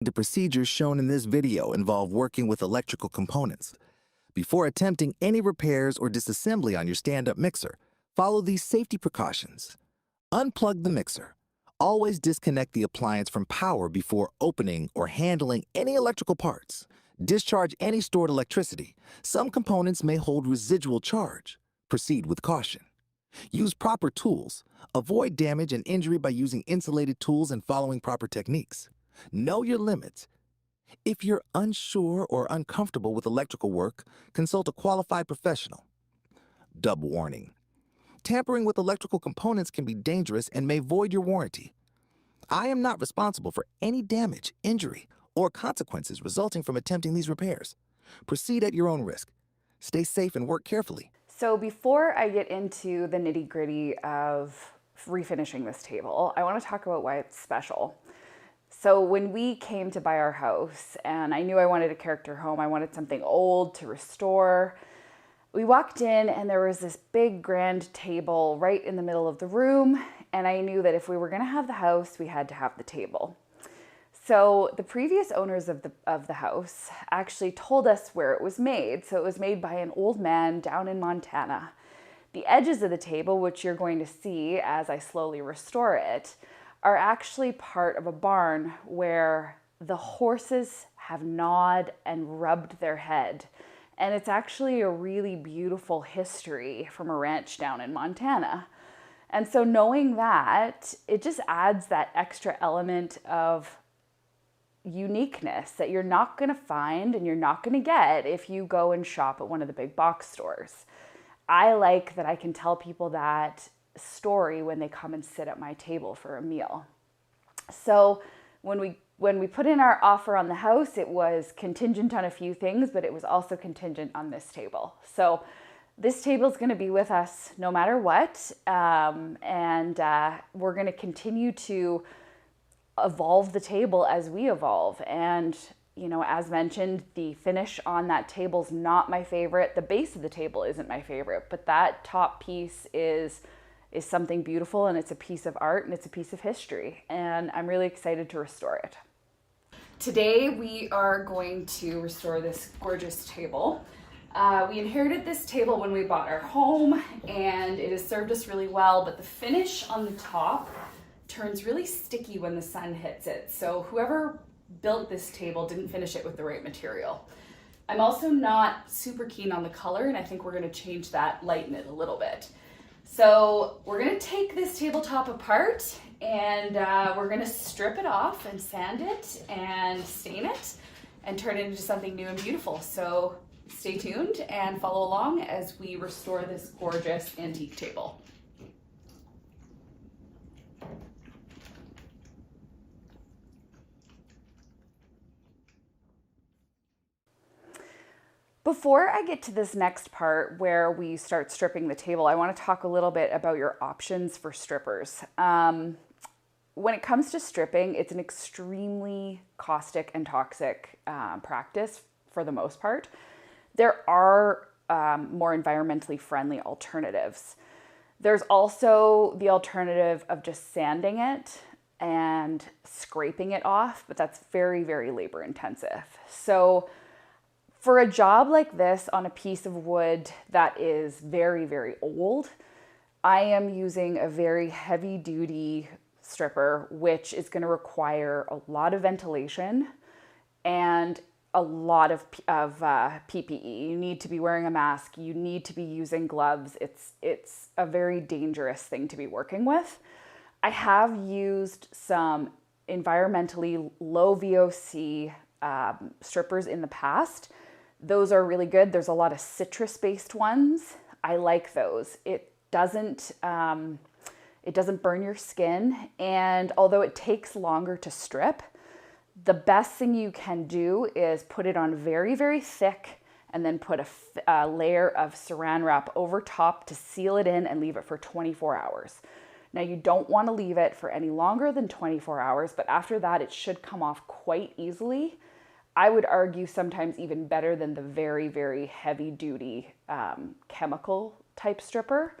The procedures shown in this video involve working with electrical components. Before attempting any repairs or disassembly on your stand-up mixer, follow these safety precautions. Unplug the mixer. Always disconnect the appliance from power before opening or handling any electrical parts. Discharge any stored electricity. Some components may hold residual charge. Proceed with caution. Use proper tools. Avoid damage and injury by using insulated tools and following proper techniques. Know your limits. If you're unsure or uncomfortable with electrical work, consult a qualified professional. Double warning. Tampering with electrical components can be dangerous and may void your warranty. I am not responsible for any damage, injury, or consequences resulting from attempting these repairs. Proceed at your own risk. Stay safe and work carefully. So before I get into the nitty-gritty of refinishing this table, I want to talk about why it's special. So when we came to buy our house, and I knew I wanted a character home, I wanted something old to restore, we walked in and there was this big grand table right in the middle of the room, and I knew that if we were going to have the house, we had to have the table. So the previous owners of the house actually told us where it was made. So it was made by an old man down in Montana. The edges of the table, which you're going to see as I slowly restore it, are actually part of a barn where the horses have gnawed and rubbed their head. And it's actually a really beautiful history from a ranch down in Montana. And so knowing that, it just adds that extra element of uniqueness that you're not going to find and you're not going to get if you go and shop at one of the big box stores. I like that I can tell people that story when they come and sit at my table for a meal. So when we put in our offer on the house, it was contingent on a few things, but it was also contingent on this table. So this table is going to be with us no matter what, and we're going to continue to evolve the table as we evolve. And you know, as mentioned, the finish on that table's not my favorite. The base of the table isn't my favorite, but that top piece is something beautiful, and it's a piece of art, and it's a piece of history, and I'm really excited to restore it. Today we are going to restore this gorgeous table. We inherited this table when we bought our home, and it has served us really well, but the finish on the top turns really sticky when the sun hits it. So whoever built this table didn't finish it with the right material. I'm also not super keen on the color, and I think we're going to change that, lighten it a little bit. So we're going to take this tabletop apart, and we're going to strip it off and sand it and stain it and turn it into something new and beautiful. So stay tuned and follow along as we restore this gorgeous antique table. Before I get to this next part where we start stripping the table, I want to talk a little bit about your options for strippers. When it comes to stripping, it's an extremely caustic and toxic practice for the most part. There are more environmentally friendly alternatives. There's also the alternative of just sanding it and scraping it off, but that's very, very labor intensive. So for a job like this on a piece of wood that is very, very old, I am using a very heavy duty stripper, which is going to require a lot of ventilation and a lot of PPE. You need to be wearing a mask. You need to be using gloves. It's a very dangerous thing to be working with. I have used some environmentally low VOC strippers in the past. Those are really good. There's a lot of citrus-based ones. I like those. It doesn't burn your skin, and although it takes longer to strip, the best thing you can do is put it on very, very thick and then put a layer of saran wrap over top to seal it in and leave it for 24 hours. Now, you don't want to leave it for any longer than 24 hours, but after that, it should come off quite easily. I would argue sometimes even better than the very, very heavy duty chemical type stripper,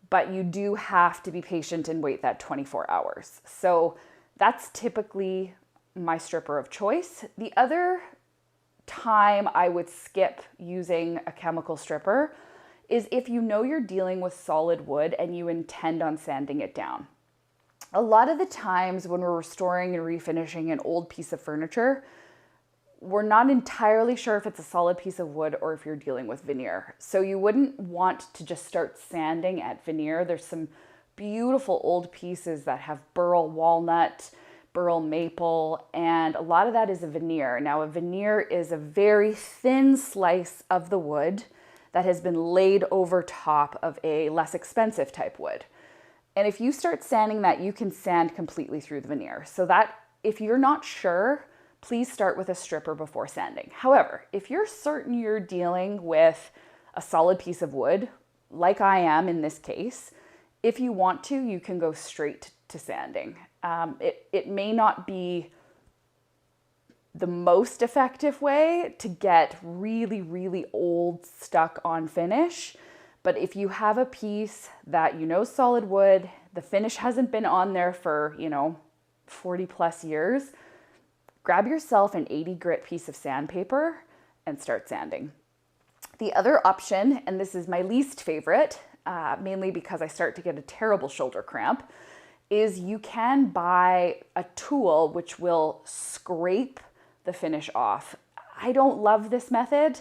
but you do have to be patient and wait that 24 hours. So that's typically my stripper of choice. The other time I would skip using a chemical stripper is if you know you're dealing with solid wood and you intend on sanding it down. A lot of the times when we're restoring and refinishing an old piece of furniture, we're not entirely sure if it's a solid piece of wood or if you're dealing with veneer. So you wouldn't want to just start sanding at veneer. There's some beautiful old pieces that have burl walnut, burl maple, and a lot of that is a veneer. Now, a veneer is a very thin slice of the wood that has been laid over top of a less expensive type wood. And if you start sanding that, you can sand completely through the veneer. So that if you're not sure, please start with a stripper before sanding. However, if you're certain you're dealing with a solid piece of wood, like I am in this case, if you want to, you can go straight to sanding. It may not be the most effective way to get really, really old stuck on finish, but if you have a piece that you know solid wood, the finish hasn't been on there for, 40 plus years, grab yourself an 80 grit piece of sandpaper and start sanding. The other option, and this is my least favorite, mainly because I start to get a terrible shoulder cramp, is you can buy a tool which will scrape the finish off. I don't love this method.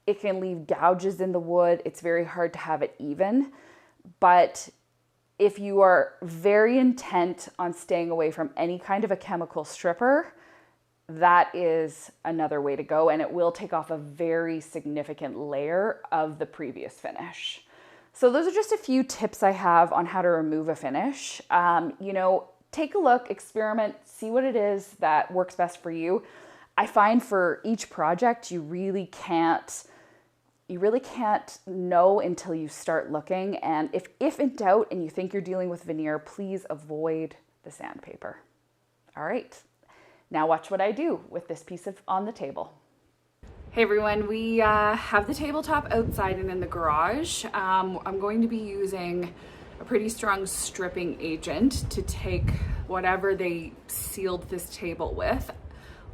It can leave gouges in the wood. It's very hard to have it even. But if you are very intent on staying away from any kind of a chemical stripper, that is another way to go, and it will take off a very significant layer of the previous finish. So those are just a few tips I have on how to remove a finish. Take a look, experiment, see what it is that works best for you. I find for each project, you really can't know until you start looking. And if in doubt and you think you're dealing with veneer, please avoid the sandpaper. All right. Now watch what I do with this piece on the table. Hey everyone, we have the tabletop outside and in the garage. I'm going to be using a pretty strong stripping agent to take whatever they sealed this table with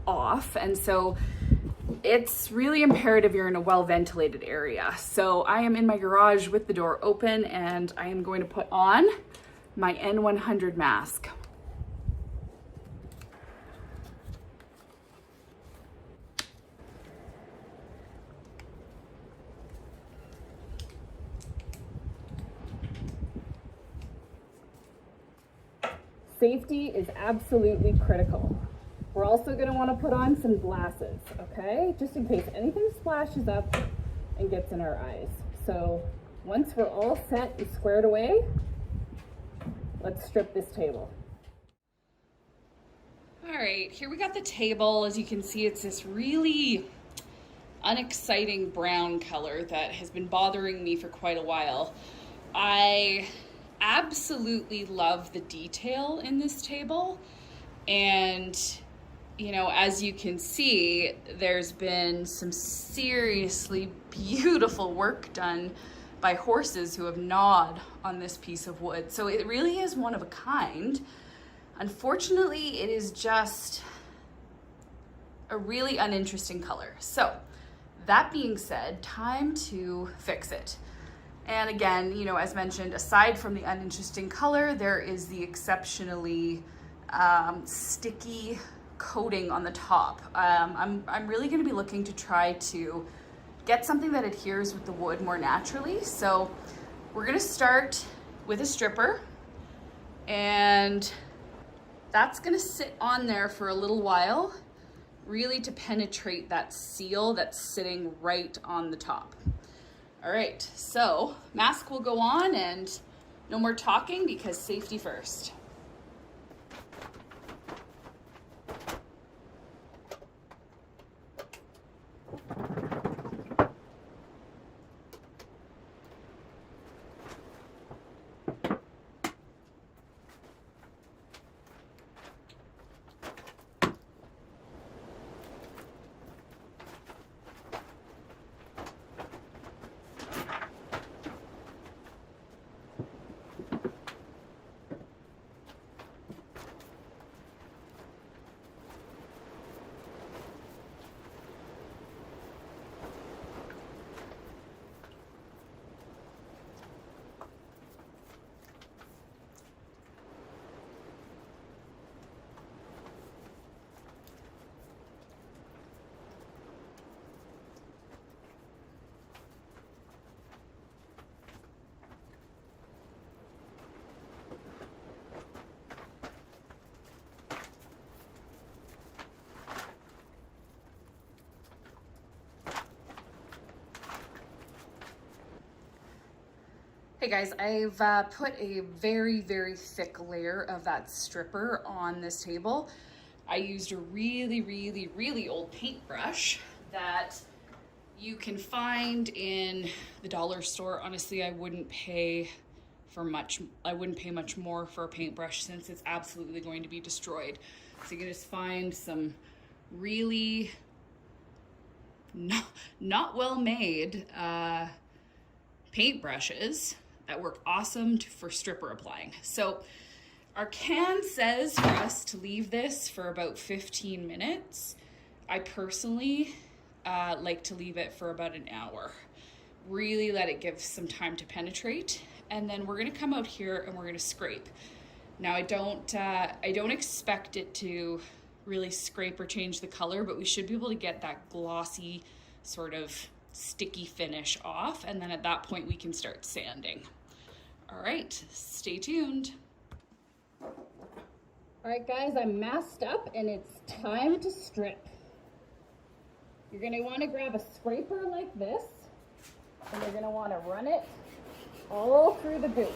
off. And so it's really imperative you're in a well-ventilated area. So I am in my garage with the door open and I am going to put on my N100 mask. Safety is absolutely critical. We're also going to want to put on some glasses, okay? Just in case anything splashes up and gets in our eyes. So once we're all set and squared away, let's strip this table. All right, here we got the table. As you can see, it's this really unexciting brown color that has been bothering me for quite a while. I absolutely love the detail in this table, and as you can see, there's been some seriously beautiful work done by horses who have gnawed on this piece of wood. So it really is one of a kind. Unfortunately, it is just a really uninteresting color. So that being said, time to fix it. And again, as mentioned, aside from the uninteresting color, there is the exceptionally sticky coating on the top. I'm really going to be looking to try to get something that adheres with the wood more naturally. So we're going to start with a stripper, and that's going to sit on there for a little while, really to penetrate that seal that's sitting right on the top. All right, so mask will go on and no more talking because safety first. Hey guys, I've put a very, very thick layer of that stripper on this table. I used a really, really, really old paintbrush that you can find in the dollar store. Honestly, I wouldn't pay much more for a paintbrush since it's absolutely going to be destroyed. So you can just find some really not well made paintbrushes that work awesome for stripper applying. So our can says for us to leave this for about 15 minutes. I personally like to leave it for about an hour. Really let it give some time to penetrate. And then we're gonna come out here and we're gonna scrape. Now I don't expect it to really scrape or change the color, but we should be able to get that glossy sort of sticky finish off. And then at that point we can start sanding. All right, stay tuned. All right guys, I'm masked up and it's time to strip. You're gonna wanna grab a scraper like this and you're gonna wanna run it all through the boot.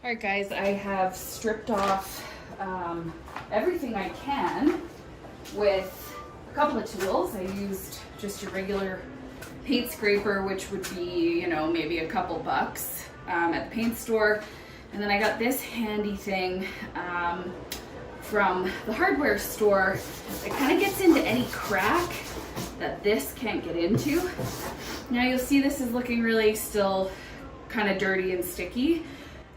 All right guys, I have stripped off everything I can with a couple of tools. I used just a regular paint scraper, which would be, maybe a couple bucks at the paint store. And then I got this handy thing from the hardware store. It kind of gets into any crack that this can't get into. Now you'll see this is looking really still kind of dirty and sticky.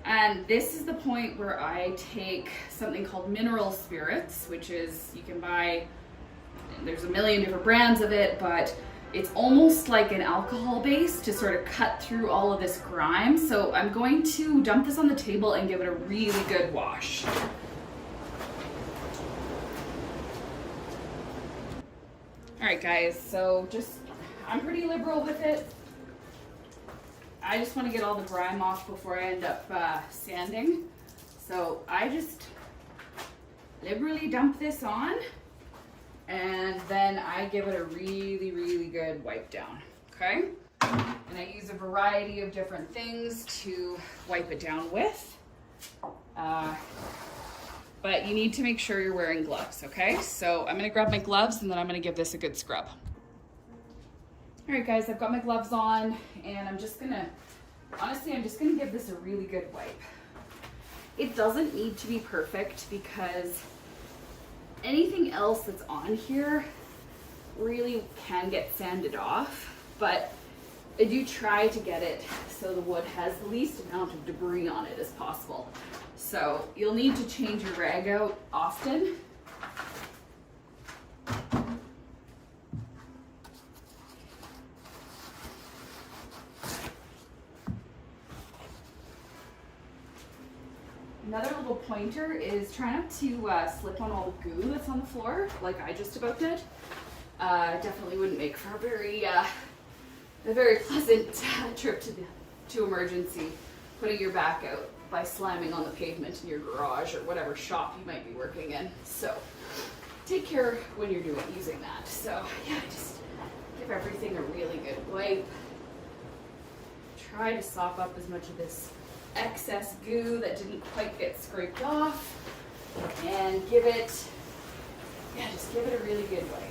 And this is the point where I take something called mineral spirits, which is, you can buy, there's a million different brands of it, but it's almost like an alcohol base to sort of cut through all of this grime. So I'm going to dump this on the table and give it a really good wash. All right guys, so I'm pretty liberal with it. I just want to get all the grime off before I end up sanding. So I just liberally dump this on and then I give it a really, really good wipe down, okay? And I use a variety of different things to wipe it down with. But you need to make sure you're wearing gloves, okay? So I'm gonna grab my gloves and then I'm gonna give this a good scrub. All right guys, I've got my gloves on and I'm just gonna give this a really good wipe. It doesn't need to be perfect because anything else that's on here really can get sanded off, but I do try to get it so the wood has the least amount of debris on it as possible. So you'll need to change your rag out often. Another little pointer is try not to slip on all the goo that's on the floor, like I just about did. Definitely wouldn't make for a very pleasant trip to emergency, putting your back out by slamming on the pavement in your garage or whatever shop you might be working in. So take care when you're using that. So yeah, just give everything a really good wipe. Try to sop up as much of this excess goo that didn't quite get scraped off, and just give it a really good wipe.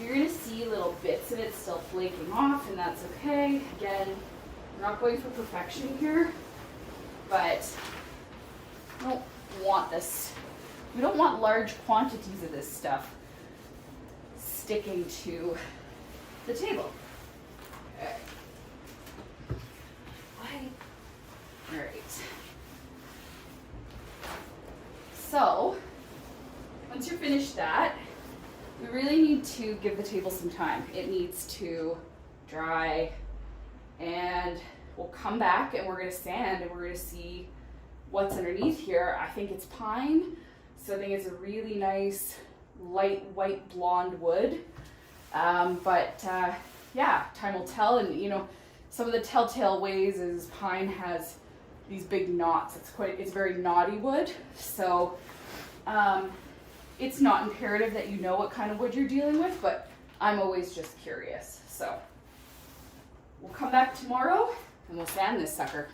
You're going to see little bits of it still flaking off, and that's okay. Again, we're not going for perfection here, but we don't want this. We don't want large quantities of this stuff sticking to the table. Okay. All right. So, once you're finished that, we really need to give the table some time. It needs to dry, and we'll come back and we're going to sand and we're going to see what's underneath here. I think it's pine, so I think it's a really nice light white blonde wood. Yeah, time will tell. And you know, some of the telltale ways is pine has these big knots. It's very knotty wood. So it's not imperative that you know what kind of wood you're dealing with, but I'm always just curious. So we'll come back tomorrow and we'll sand this sucker.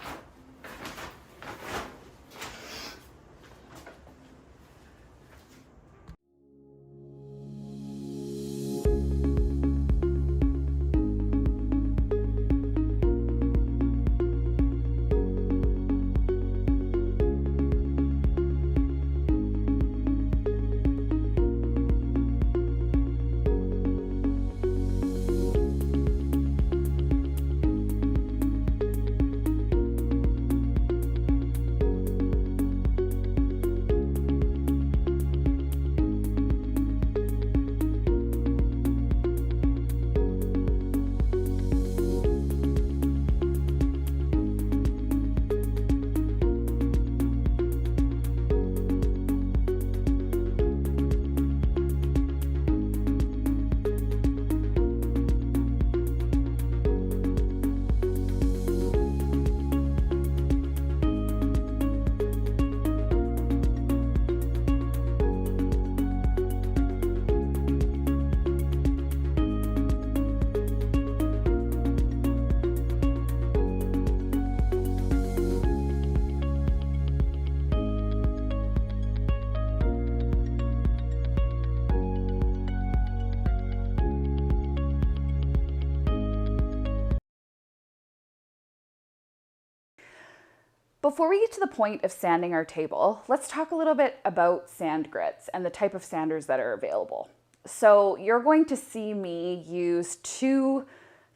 Before we get to the point of sanding our table, let's talk a little bit about sand grits and the type of sanders that are available. So you're going to see me use two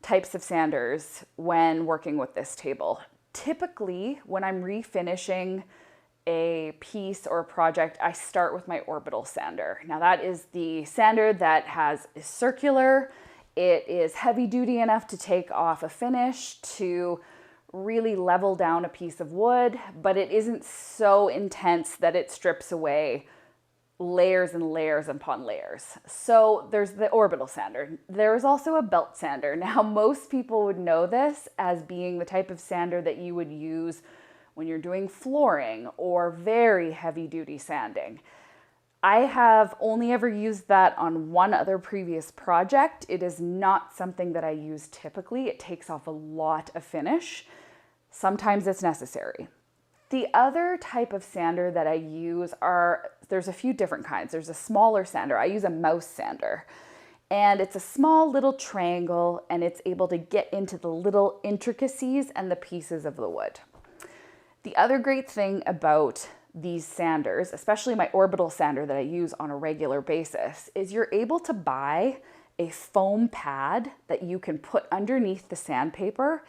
types of sanders when working with this table. Typically, when I'm refinishing a piece or a project, I start with my orbital sander. Now that is the sander that is circular. It is heavy duty enough to take off a finish, to really level down a piece of wood, but it isn't so intense that it strips away layers and layers upon layers. So there's the orbital sander. There's also a belt sander. Now, most people would know this as being the type of sander that you would use when you're doing flooring or very heavy duty sanding. I have only ever used that on one other previous project. It is not something that I use typically. It takes off a lot of finish. Sometimes it's necessary. The other type of sander that I use there's a few different kinds. There's a smaller sander. I use a mouse sander, and it's a small little triangle, and it's able to get into the little intricacies and the pieces of the wood. The other great thing about these sanders, especially my orbital sander that I use on a regular basis, is you're able to buy a foam pad that you can put underneath the sandpaper,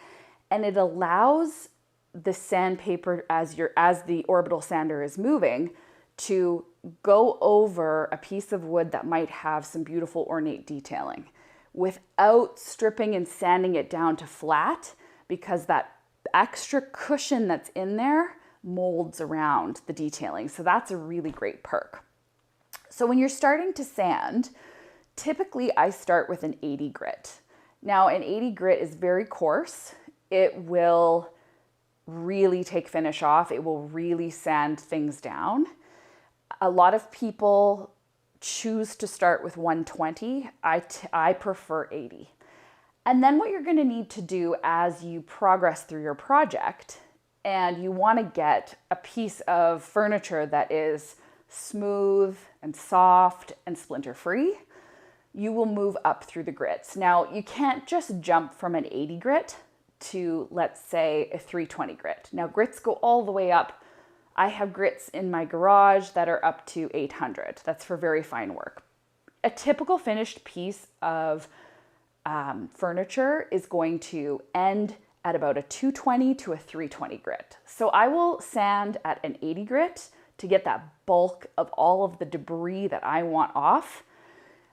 and it allows the sandpaper as the orbital sander is moving to go over a piece of wood that might have some beautiful ornate detailing without stripping and sanding it down to flat, because that extra cushion that's in there molds around the detailing. So that's a really great perk. So when you're starting to sand, typically I start with an 80 grit. Now an 80 grit is very coarse. It will really take finish off. It will really sand things down. A lot of people choose to start with 120. I prefer 80. And then what you're going to need to do as you progress through your project, and you want to get a piece of furniture that is smooth and soft and splinter free, you will move up through the grits. Now, you can't just jump from an 80 grit to, let's say, a 320 grit. Now, grits go all the way up. I have grits in my garage that are up to 800. That's for very fine work. A typical finished piece of furniture is going to end at about a 220 to a 320 grit. So I will sand at an 80 grit to get that bulk of all of the debris that I want off.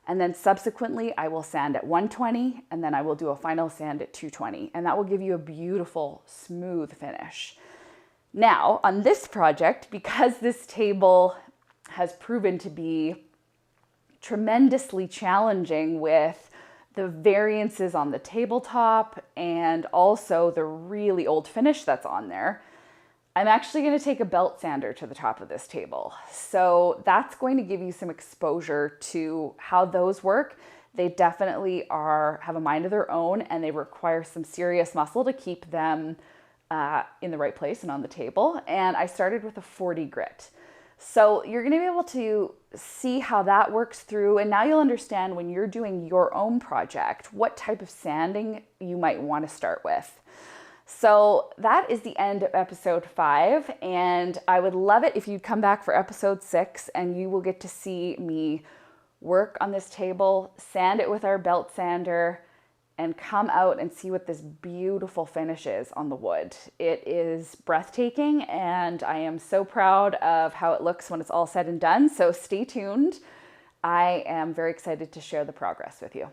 And then subsequently, I will sand at 120, and then I will do a final sand at 220. And that will give you a beautiful, smooth finish. Now, on this project, because this table has proven to be tremendously challenging with the variances on the tabletop and also the really old finish that's on there, I'm actually going to take a belt sander to the top of this table. So that's going to give you some exposure to how those work. They definitely have a mind of their own, and they require some serious muscle to keep them in the right place and on the table. And I started with a 40 grit. So you're going to be able to see how that works through. And now you'll understand when you're doing your own project, what type of sanding you might want to start with. So that is the end of episode 5, and I would love it if you'd come back for episode 6, and you will get to see me work on this table, sand it with our belt sander, and come out and see what this beautiful finish is on the wood. It is breathtaking, and I am so proud of how it looks when it's all said and done. So stay tuned. I am very excited to share the progress with you.